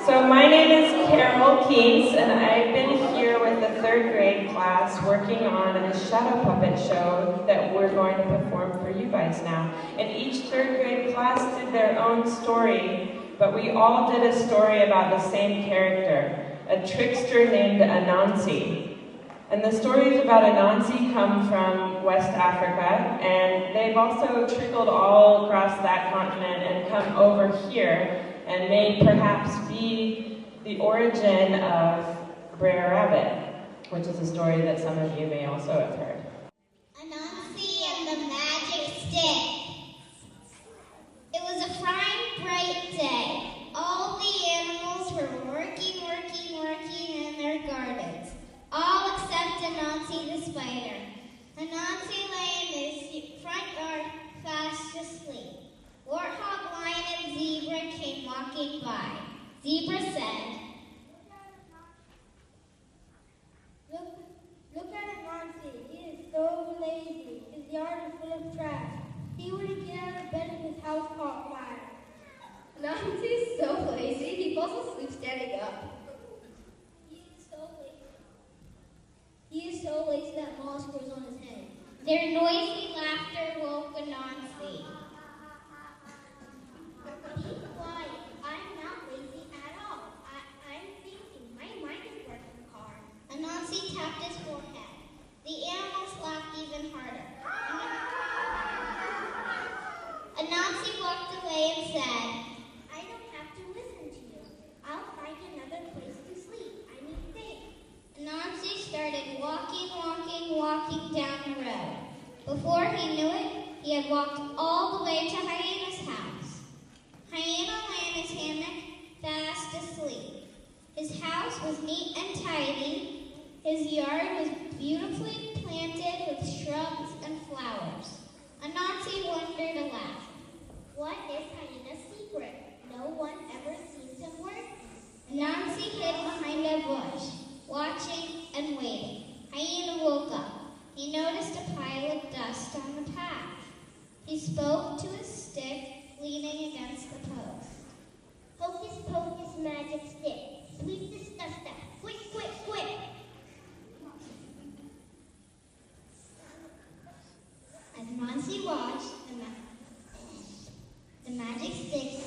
So my name is Caryl Kientz, and I've been here with the 3rd grade class working on a shadow puppet show that we're going to perform for you guys now. And each 3rd grade class did their own story, but we all did a story about the same character, a trickster named Anansi. And the stories about Anansi come from West Africa, and they've also trickled all across that continent and come over here, and may perhaps be the origin of Brer Rabbit, which is a story that some of you may also have heard. Anansi and the Magic Stick. It was a fine, bright day. All the animals were working in their gardens, all except Anansi the Spider. Anansi lay in his front yard fast asleep. Warthog, Lion, and Zebra came walking by. Zebra said, Look at Anansi. He is so lazy. His yard is full of trash. He wouldn't get out of bed if his house caught fire. Anansi is so lazy, he falls asleep standing up. He is so lazy that moss grows on his head. Their noisy laughter woke Anansi. Be quiet. I'm not lazy at all. I'm thinking. My mind is working hard. Anansi tapped his forehead. The animals laughed even harder. Anansi walked away and said, I don't have to listen to you. I'll find another place to sleep. I need to think. Anansi started walking down the road. Before he knew it, he had walked all the way to Hyena's house. Hyena lay in his hammock, fast asleep. His house was neat and tidy. His yard was beautifully planted with shrubs and flowers. Anansi wondered aloud. What is Hyena's secret? No one ever sees him working. Anansi hid behind a bush, watching and waiting. Hyena woke up. He noticed a pile of dust on the path. He spoke to his stick, leaning against the post. Hocus pocus magic stick. Sweep this dust up. Quick, quick, quick. As Anansi watched, the magic stick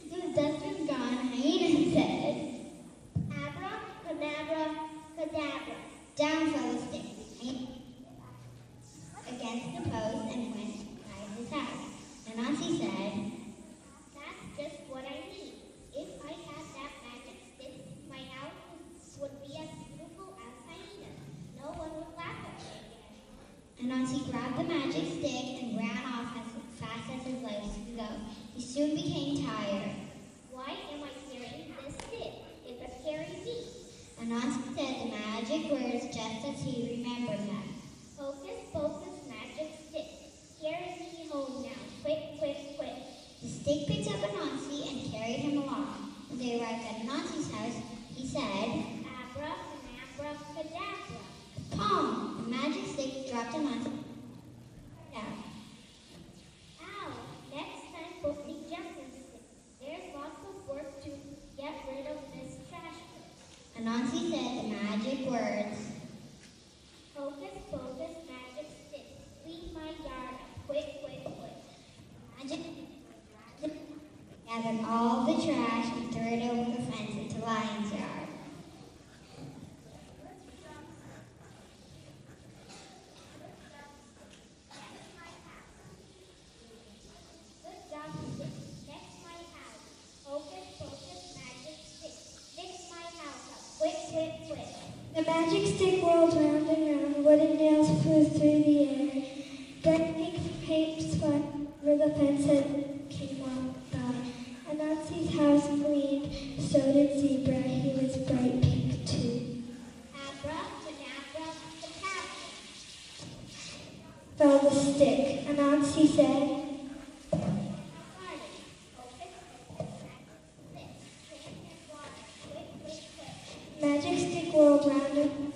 when the dust was gone, Hyena said, Abracadabra, cadabra. down fell the stick against the post and went inside his house. Anansi said, That's just what I need. If I had that magic stick, my house would be as beautiful as Hyena's. No one would laugh at me again. Anansi grabbed the magic stick and ran off as fast as his legs could go. He soon became tired. Why am I carrying this stick? It could carry me. Anansi said the magic words just as he remembered them. Hocus pocus magic stick. Carry me home now. Quick, quick, quick. The stick picked up Anansi and carried him along. When they arrived at Anansi's house, he said, Abracadabra, cadabra. Pong! The magic stick dropped Anansi down. Ow! Next time, put the jumping stick. There's lots of work to get rid of this trash. Anansi said the magic words. Hocus pocus magic stick. Sweep my yard up. Quick, quick, quick. Magic gathered all the trash and threw it over the fence into Lion's yard. Good job, stick. Next my house. Hocus pocus magic stick. Fix my house up. Quick, quick, quick. The magic stick whirled round and round, wooden nails flew through the air. Bright pink paint spun over the fence and came on by. Anansi's house gleamed, so did Zebra. He was bright pink too. Abracadabra, cadabra. Fell the stick. Anansi said, Magic stick whirled round and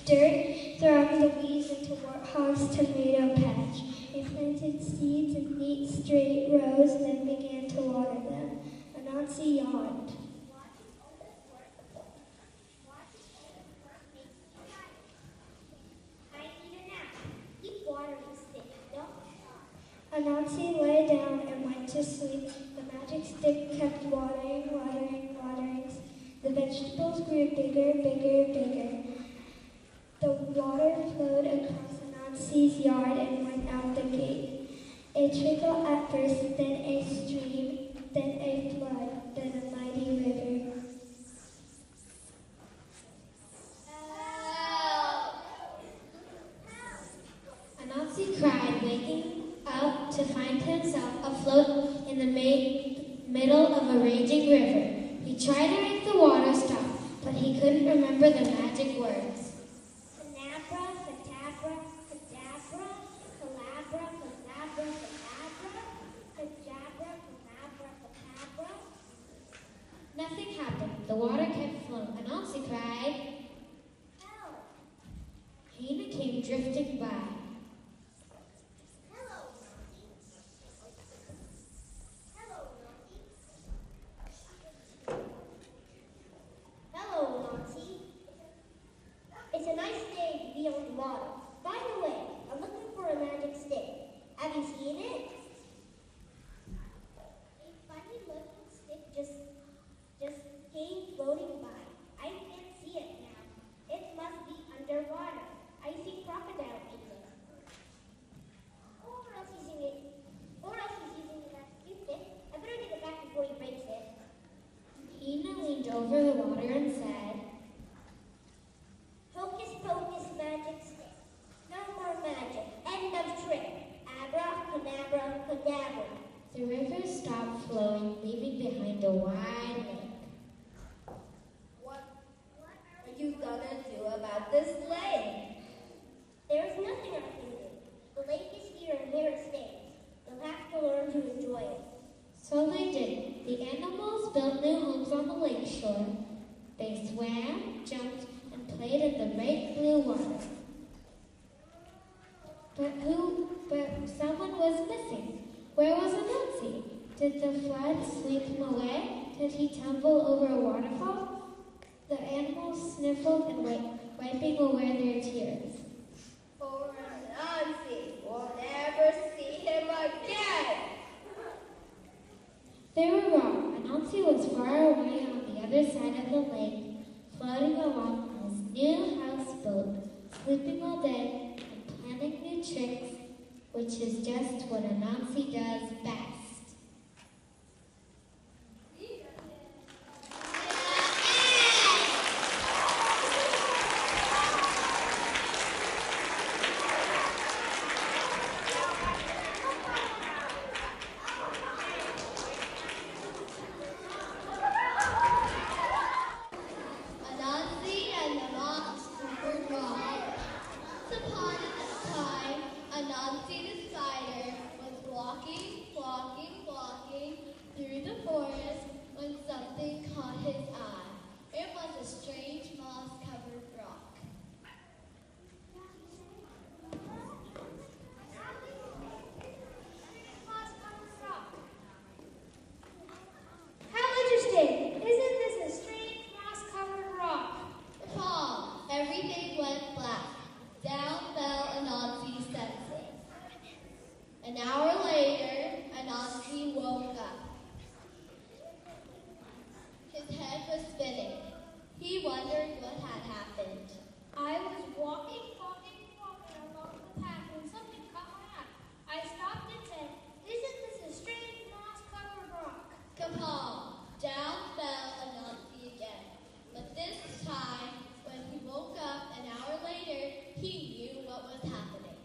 dirt, throwing the weeds into Warthog's tomato patch. He planted seeds in neat straight rows, then began to water them. Anansi yawned. I need a nap. Keep watering stick. Don't. Anansi lay down and went to sleep. The magic stick kept watering. The vegetables grew bigger. The water flowed across Anansi's yard and went out the gate. A trickle at first, then a stream, then a flood, then a mighty river. Anansi cried, waking up to find himself afloat in the middle of a raging river. He tried to make the water stop, but he couldn't remember the magic words. Canabra, cadabra, cadabra, calabra, calabra, cadabra, cadabra, calabra, cadabra. Nothing happened. The water kept flowing. Anansi cried. Help! Hina came drifting by. Hello, Nancy. It's a nice day to be on the water. By the way, I'm looking for a magic stick. Have you seen it? A funny looking stick just came floating by. I can't see it now. It must be underwater. I see crocodile in it. Or else he's using it as a cute stick. I better take it back before he breaks it. Hina leaned over the water and said, Hocus pocus magic stick. No more magic. End of trick. Abracadabra, cadabra. The river stopped flowing, leaving behind a wide lake. What are you gonna do about this lake? There's nothing I can do. The lake is here and here it stays. You'll have to learn to enjoy it. So they did. The animals built new homes on the lake shore. They swam, jumped, and played in the bright blue water. But someone was missing. Where was Anansi? Did the flood sweep him away? Did he tumble over a waterfall? The animals sniffled and wiping away their tears. Poor Anansi. We'll never see him again. They were wrong. Anansi was far away on the other side of the lake, floating along in his new houseboat, sleeping all day and planning new tricks, which is just what Anansi does best. Anansi and the moss-covered rock. Once upon a time, Anansi the Spider was walking through the forest when something caught his eye. It was a strange moss-covered rock. How interesting! Isn't this a strange moss-covered rock? Calm. Everything went black. Down fell Anansi's senses. An hour later, Anansi woke up. His head was spinning. He wondered what had happened. I was walking along the path when something caught my eye. I stopped and said, "Isn't this a strange moss-covered rock?" Kapal! Down fell Anansi again. But this time, when he woke up an hour later, he knew what was happening.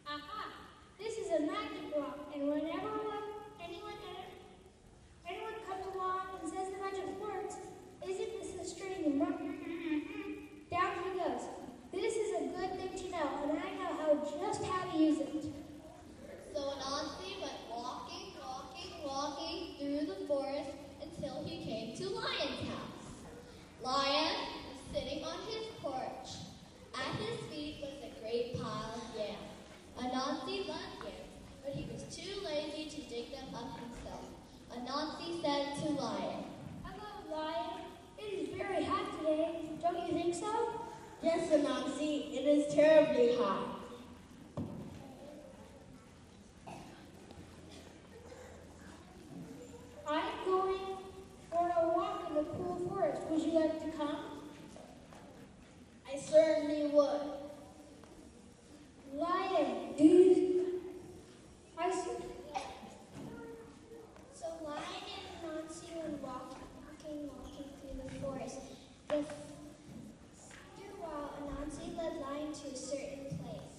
Aha! This is a magic rock, and whenever anyone comes along and says the magic words, "Isn't this a strange rock?" Down he goes. This is a good thing to know, and I know just how to use it. So Anansi went walking through the forest until he came to Lion's house. Lion was sitting on his porch. At his feet was a great pile of yams. Anansi loved yams, up himself. Anansi said to Lion, Hello, Lion. It is very hot today. Don't you think so? Yes, Anansi, it is terribly hot. I'm going for a walk in the cool forest. Would you like to come? I certainly would. Lion, do you... I see... So Lion and Anansi were walking through the forest. After a while, Anansi led Lion to a certain place.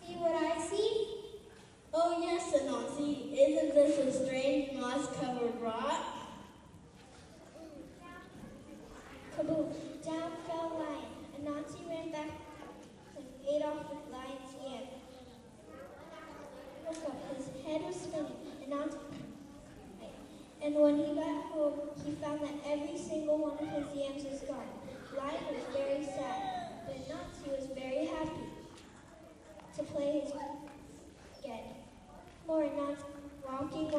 See what I see? Oh yes, Anansi, isn't this a strange moss-covered rock? Kaboom! Down fell Lion. Anansi ran back and ate off the lion's yam. Woke up, his head was spinning. And when he got home, he found that every single one of his yams was gone. Lion was very sad, but Anansi was very happy to play his again. More Anansi walking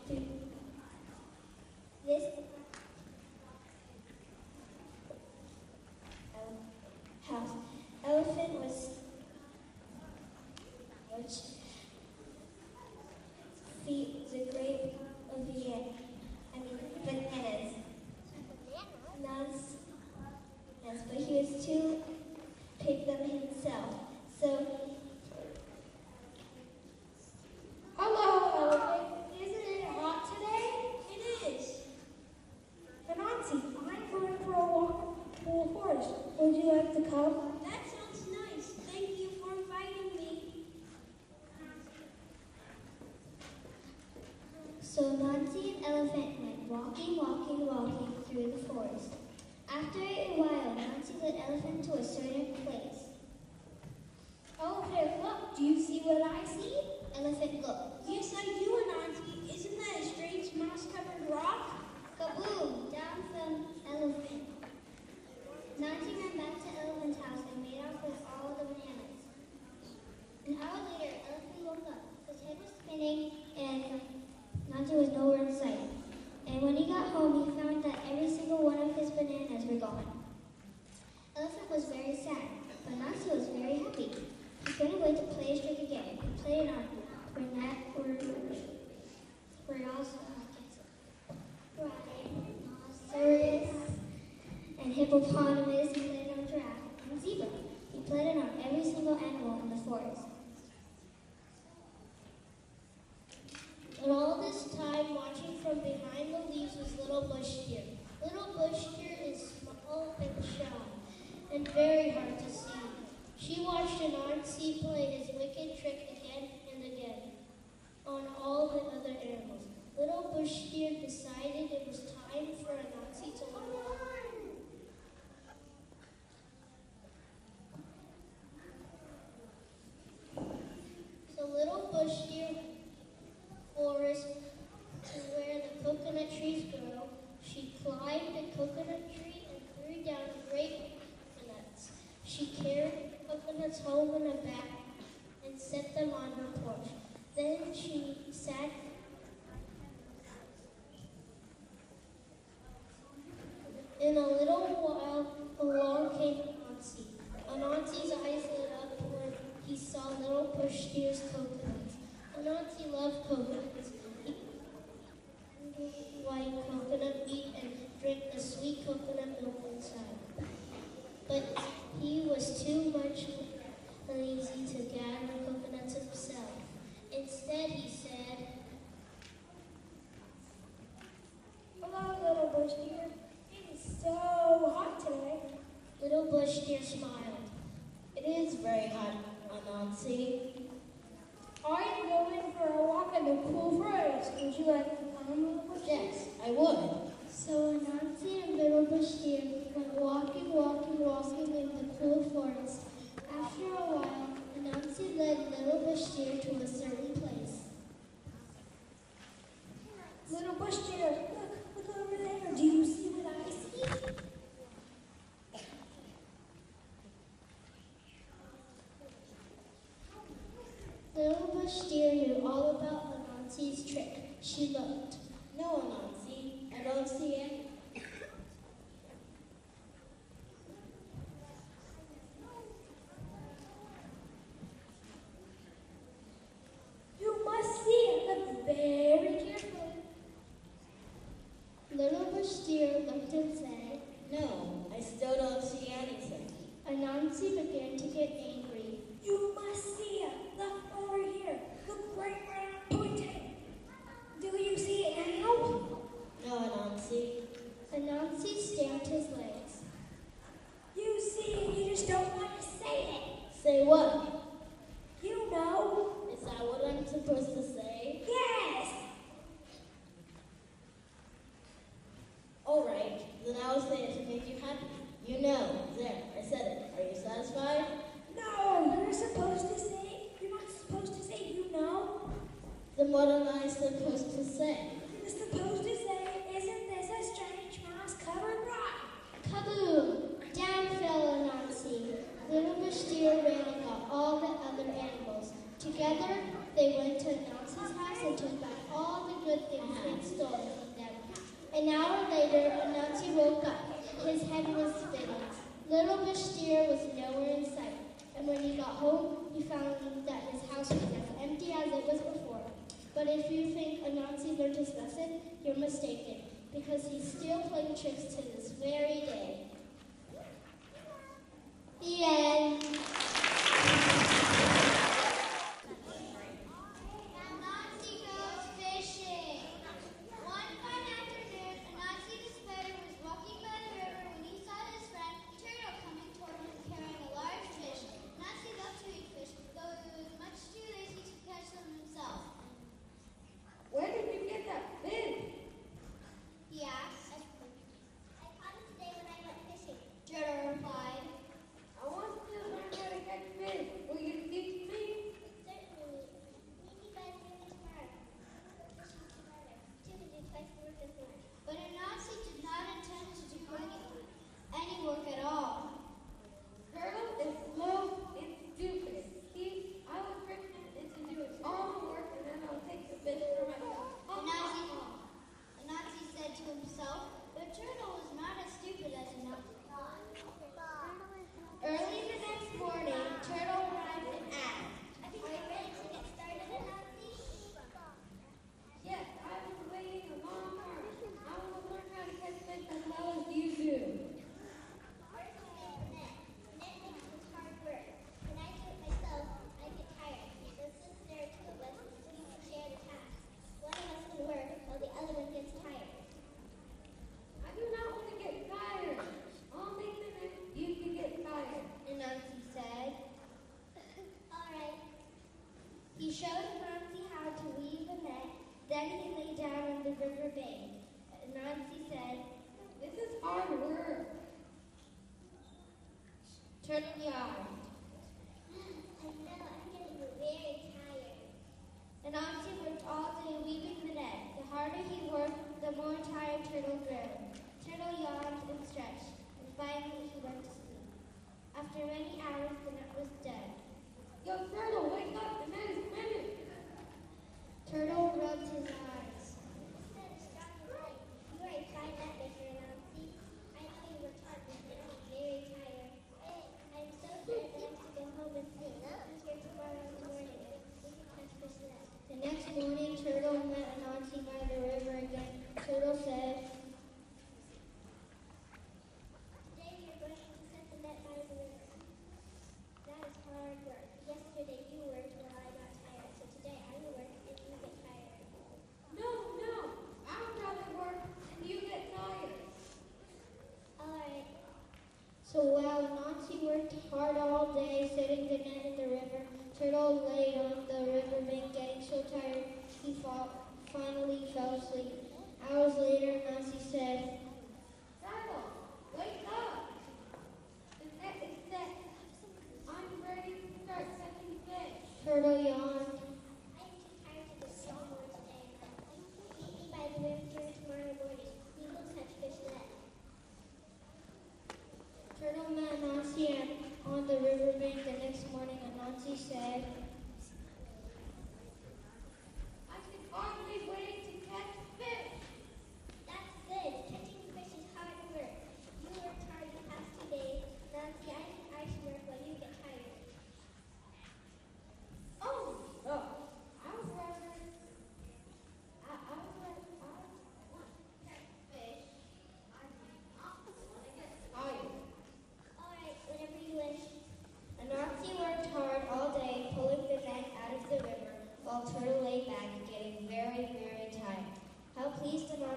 through this house. Elephant was the grape of the yam. Bananas. But he was too pick them himself. So, Hello, Elephant. Isn't it hot today? it is. Anansi, I'm going for a walk in the cool forest. Would you like to come? That sounds nice. Thank you for inviting me. So Anansi and Elephant went walking through the forest. After a while, Anansi led Elephant to a certain place. Elephant, look. Do you see what I see? Elephant looked. Yes, I do, Anansi. Isn't that a strange moss-covered rock? Kaboom! Down fell Elephant. Anansi ran back to Elephant's house and made off with all the bananas. An hour later, Elephant woke up. His head was spinning and Anansi was nowhere in sight. And when he got home, he found that every single one of his bananas were gone. Elephant was very sad, but Anansi was very happy. He couldn't wait to play his trick again. He played on rhinoceros and hippopotamus. He played on giraffe and zebra. He played it on every single animal in the forest. And all this time, watching from behind the leaves was Little Bush Deer. Little Bush Deer is small and shy, and very hard to see. She watched Anansi play his wicked trick again and again on all the other animals. Little Bush Deer decided it was time for Anansi to learn. So Little Bush Deer forest to where the coconut trees grow. She climbed a coconut tree and threw down great coconuts. She carried coconuts home in a bag and set them on her porch. Then she sat in a little while. Along came Anansi. Anansi's eyes lit up when he saw Little Bush Deer's coconuts. Anansi loved coconuts. He white coconut meat and drink the sweet coconut milk inside. But he was too much lazy to gather coconuts himself. Instead, he said, Hello, Little Bush Deer. It is so hot today. Little Bush Deer smiled. It is very hot, Anansi. I'm going for a walk in the cool forest. Would you like to come, Little Bush Deer? Yes, I would. So Anansi and Little Bush Deer went walking in the cool forest. After a while, Anansi led Little Bush Deer to a certain place. Little Bush Deer, look over there. Do you see what I see? trick. She looked. No, Anansi, I don't see any. You must see it. Look very carefully. Little Bush Deer looked and said, No, I still don't see anything. Anansi began to get angry. You must see it. Look over here. Look right where I'm pointing. Do you see it now? No, Anansi. Anansi stamped his legs. You see it. You just don't want to say it. Say what? You know. Is that what I'm supposed to say? Yes. All right, then I will say it to make you happy. You know, there, I said it. Are you satisfied? No, you're supposed to say. You're not supposed to say you know. Then what am I supposed to say? You're supposed to say, isn't this a strange moss-covered rock? Kaboom! Down fell Anansi. Little Bush Deer ran and got all the other animals. Together, they went to Anansi's house and took back all the good things they'd stolen from them. An hour later, Anansi woke up. His head was spinning. Little Bush Deer was nowhere in sight, and when he got home, he found that his house was as empty as it was before. But if you think Anansi learned his lesson, you're mistaken, because he's still playing tricks to this very day. The end. Anansi goes fishing. One fine afternoon, Anansi the Spider was walking by the river when he saw his friend Turtle coming toward him carrying a large fish. Anansi loved to eat fish, though he was much too lazy to catch them himself. Where did you get that fish? He asked. I caught it today when I went fishing. Turtle replied. I want to learn how to catch fish. Will you teach me? Certainly. Meet me by the river tomorrow. We will go fishing together. Two can do twice the work of one. But Anansi did not intend to do any work at all. Turtle is slow and stupid. I will trick him into doing all the work and then I'll take the fish for myself. Anansi said to himself, but Turtle was not as stupid as Anansi thought. Early the next morning, Turtle arrived and asked, Are you ready to get started, Anansi? Yes, I've been waiting a long time. I will learn how to catch fish as well as you do. First you make the net. The net makes it hard work. When I do it myself, I get tired. So since there are two of us, we can share the task. One of us can work while the other one gets tired. I do not want to get tired. I'll make the net. You can get tired. Anansi said. All right. He showed Anansi how to weave a net, then he lay down on the river bank. Anansi said, This is hard work. Turtle yawned. I know, I'm getting very tired. Anansi worked all day weaving the net. The harder he worked, the more tired Turtle grew. Turtle yawned and stretched, and finally he went to sleep. After many hours, the net was done. Yo, Turtle, wake up. The net is finished. Turtle rubbed his eyes. This net is strong and light. You are a fine net maker, Anansi. I know you worked hard, but you're getting very tired. I'm so tired that I have to go home and sleep. Be here tomorrow in the morning. We can catch fish then. The next morning, Turtle met Anansi by the river again. Turtle said, Today we are going to set the net by the river. That is hard work. Yesterday you worked while I got tired, so today I will work and you get tired. No. I'll probably work and you get tired. All right. So while Anansi worked hard all day setting the net in the river, Turtle lay on the riverbank getting so tired he finally fell asleep. Hours later, Anansi said, Turtle, wake up. The net is set. I'm ready to start catching fish. Turtle yawned. I'm too tired to do any more today. Meet me by the river tomorrow morning. We will catch fish then. Turtle met Anansi on the riverbank the next morning. Anansi said, I can hardly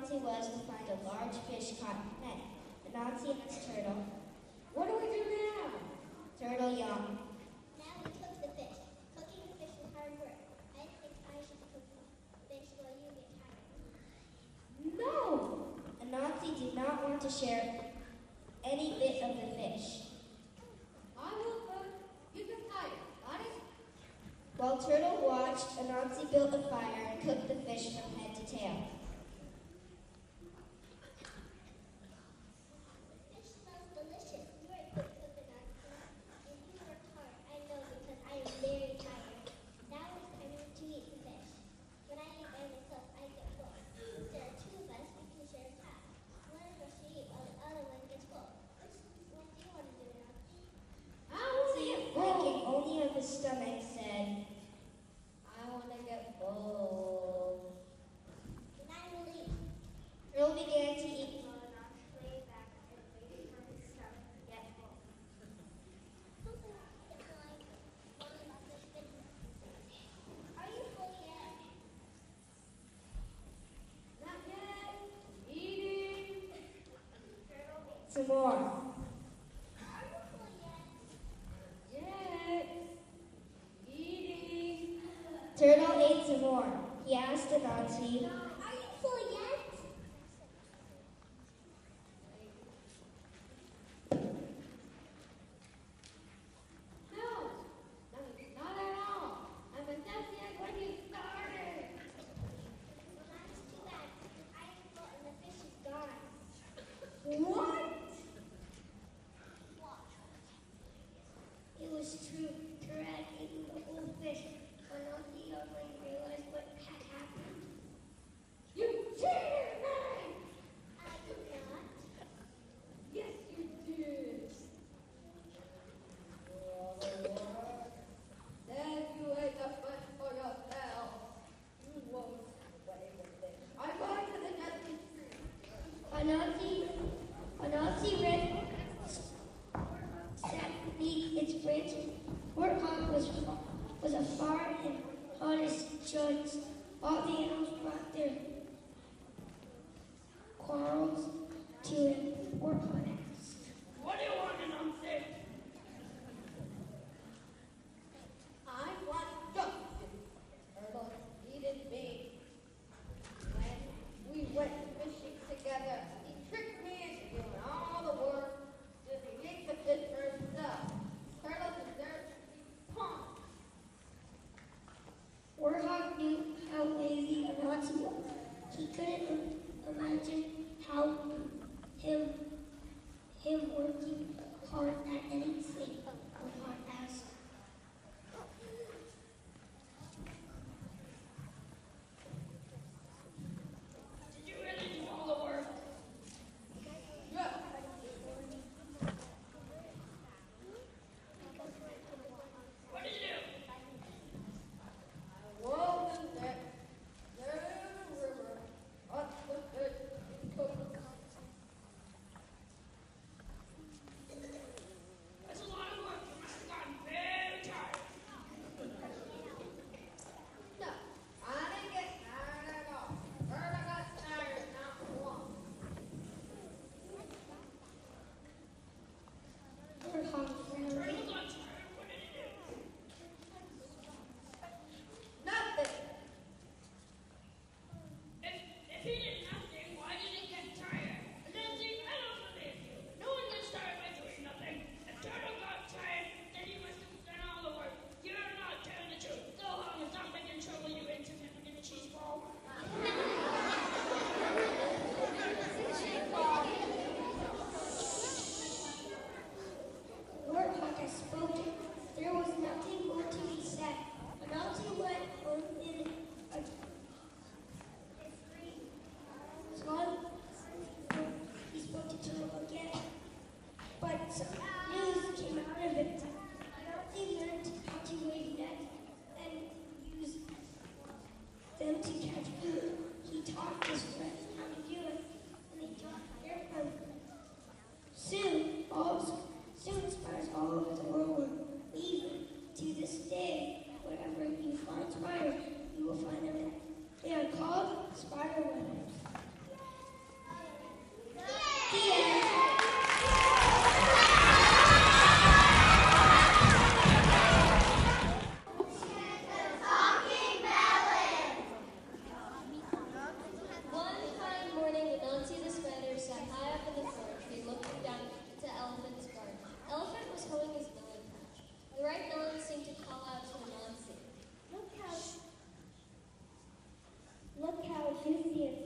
Anansi was to find a large fish caught in a net. Anansi asked Turtle, "What do we do now?" Turtle yawned. Now we cook the fish. Cooking the fish is hard work. I think I should cook the fish while you get tired. No! Anansi did not want to share any bit of the fish. I will cook. You get tired. Got it? While Turtle watched, Anansi built a fire and cooked the fish from head to tail. The fish smells delicious. You are a good cook, Anansi. And you worked hard. I know because I am very tired. Now it's time to eat the fish. When I eat by myself, I get full. Since there are two of us, we can share a task. One of us should eat while the other one gets full. What do you want to do, Anansi? Thinking only of his stomach, said, "I want to get full." Then I will eat. Turtle began to eat. While Anansi lay back and waited for his stomach to get full. Are you full yet? Not yet. Eating. Some more. Are you full yet? Yet. Eating. Turtle ate some more. He asked Anansi, Are you full yet? No. Not at all. I'm a just yet when you started. Well, that's too bad. I am full and the fish is gone. "What?" What? It was true. Turtle had eaten the whole fish. Anansi only realized what had happened. You cheated me! I did not. Yes, you did. Then you ate the fish for yourself. You won't away with it. I'm going to the deadly tree. Anansi ran sat beneath its branches. Warthog was afar and honest judge. All the animals brought their quarrels to him. Warthog asked, What do you want, Anansi? I want justice. Turtle needed me. When we went fishing together, he tricked me into doing all the work. Just he ate the fish for himself. Turtle deserves to be pumped. Warthog knew how lazy Anansi was. He couldn't imagine how him working hard at anything. Warthog asked, Did you really do all the work? Yeah. What did you do? I wove the net, there in the river, up the fish, and cooked it. That's a lot of work for my forgotten fish.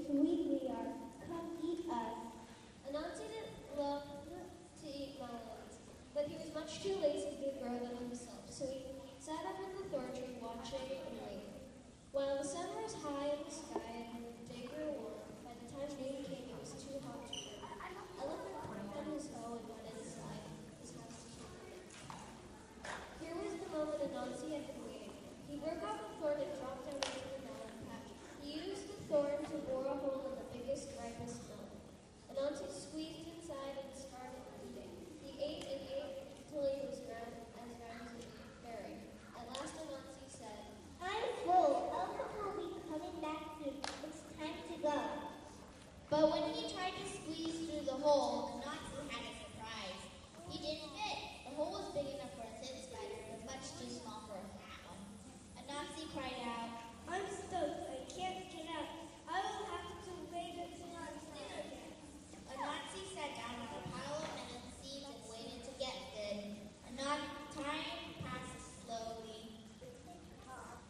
sweet we are. Come eat us. Anansi loved to eat melons, but he was much too lazy to grow them himself, so he sat up in the thorn tree watching and waiting. While the sun was high in the sky and the day grew warm, by the time noon came it was too hot to work. Elephant climbed on his hoe and went inside his house to keep warm. Here was the moment Anansi had been waiting for. He broke off a thorn and dropped down into the melon patch. He used the thorn to bore a hole in the biggest, ripest melon. Anansi squeezed inside and started eating. He ate and ate until he was round as a berry. At last Anansi said, I'm full. Elephant will be coming back soon. It's time to go. But when he tried to squeeze through the hole, Anansi had a surprise. He didn't fit. The hole was big enough for a sit spider, but much too small for a fat one. Anansi cried out, I'm stuck. I can't get out. I will have to wait until I'm dinner again. Anansi sat down on a pile of melon seeds and waited to get fed. Time passed slowly.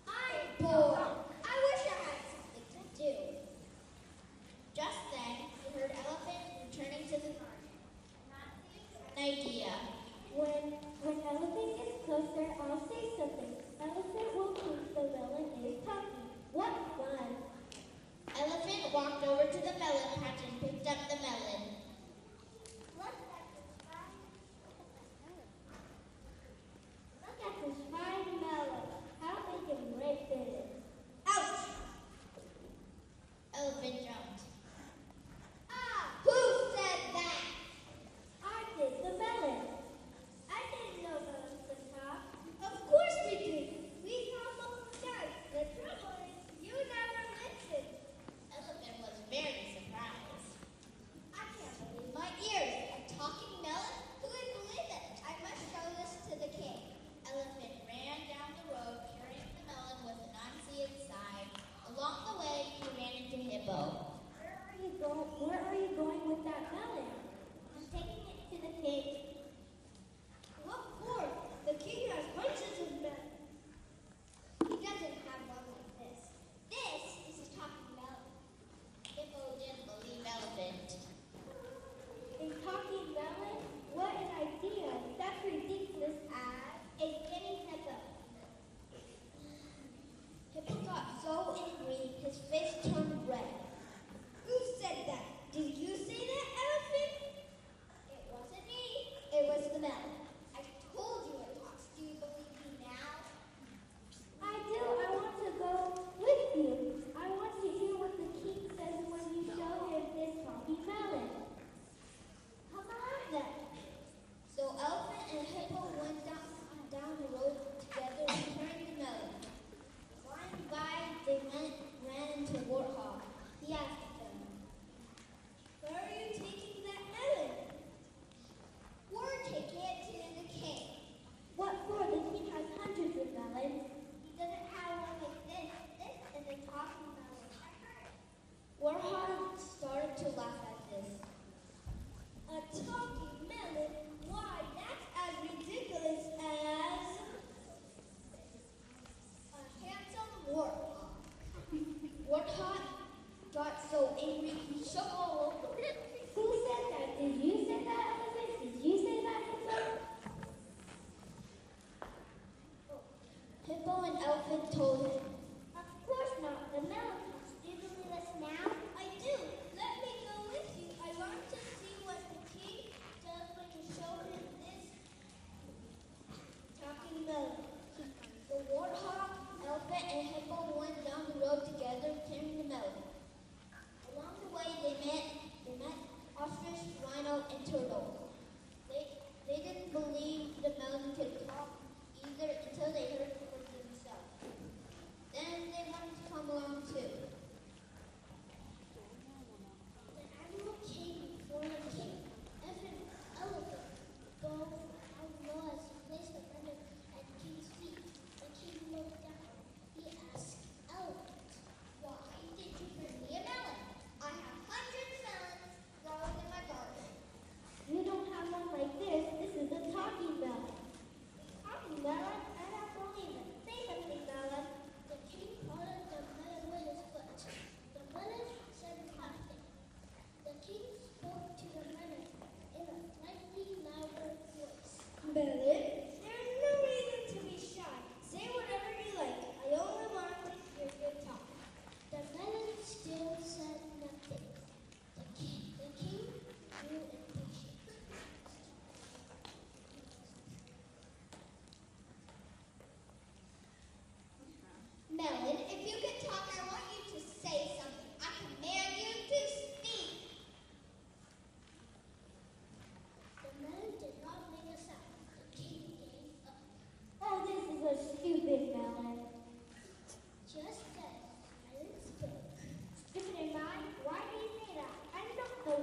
I'm bored. I wish I had something to do. Just then, he heard Elephant returning to the garden. Anansi had an idea. When elephant gets closer, I'll say something. Elephant will think the melon is talking. What fun! Elephant walked over to the melon patch and picked up the melon. Look at this fine melon. How big and ripe it is. Ouch! Elephant jumped. Ah! Who said that? I did the melon. I didn't know melons could talk. Of course we did. We almost died. The trouble is, you never listened. Elephant was very surprised. I can't believe My ears, a talking melon? Who would believe it? I must show this to the king. Elephant ran down the road carrying the melon with Anansi inside. Along the way, he ran into Hippo. Where are you going with that melon? I'm taking it to the king. What for? The king has bunches of melons. He doesn't have one like this. This is a talking melon. Hippo didn't believe Elephant. A talking melon? What an idea! That's ridiculous as a skinny hippo. Hippo got so angry, his face turned red. Who said that? Did you say that, elephant? It wasn't me. It was the melon. I told you it talks. Do you believe me now? I do. I want to go with you. I want to hear what the king says when you show him this talking melon. Come on then. So Elephant and Hippo went down the road together and carried the melon. Flying by, they ran into Warthog. He asked them, Where are you taking that melon? "We're taking it to the king." What for? The king has hundreds of melons. He doesn't have one like this. This is a talking melon. Warthog started to laugh at this. A talking melon? Why, that's as ridiculous as A handsome warthog. Warthog got so angry he shook all over. Who said that? Did you say that, elephant? Did you say that, hippo? Hippo and Elephant told him, Of course not. The melon talks. Do you believe us now? I do. Let me go with you. I want to see what the king does when you show him this talking melon. the Warthog, Elephant, and Hippo went down the road together carrying the melon. Along the way, they met ostrich, rhino, and turtle. They didn't believe the melon could talk either until they heard it for themselves.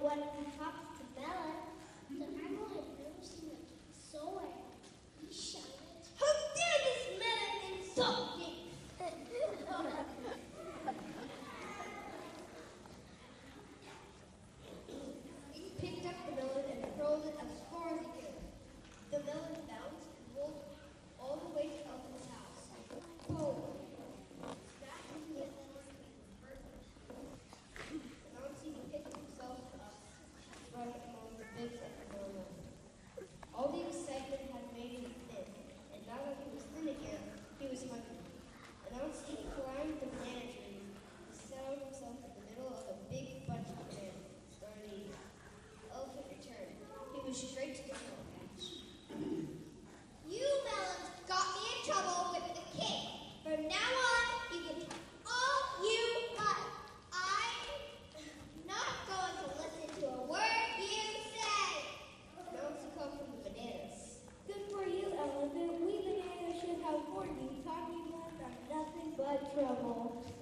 what happens to Melon. The animal had never seen a king so angry. He shouted, How dare this Melon insult me? He picked up the melon and hurled it as far as he could. The melon bounced and rolled all the way to Elton's house. Boom! Smack into the melon and hurt him. Anansi picked himself up and spread among the bits of the melon. All the excitement had made him thin, and now that he was thin again, he was hungry. Anansi climbed the banana tree and settled himself in the middle of a big bunch of bananas, started eating. Elephant returned. He was straight to the melon patch. You melons got me in trouble with the king. From now on, you can talk all you like. I'm not going to listen to a word you say. Anansi called from the bananas. Good for you, Elephant. We bananas should have warned you. Talking about nothing but trouble.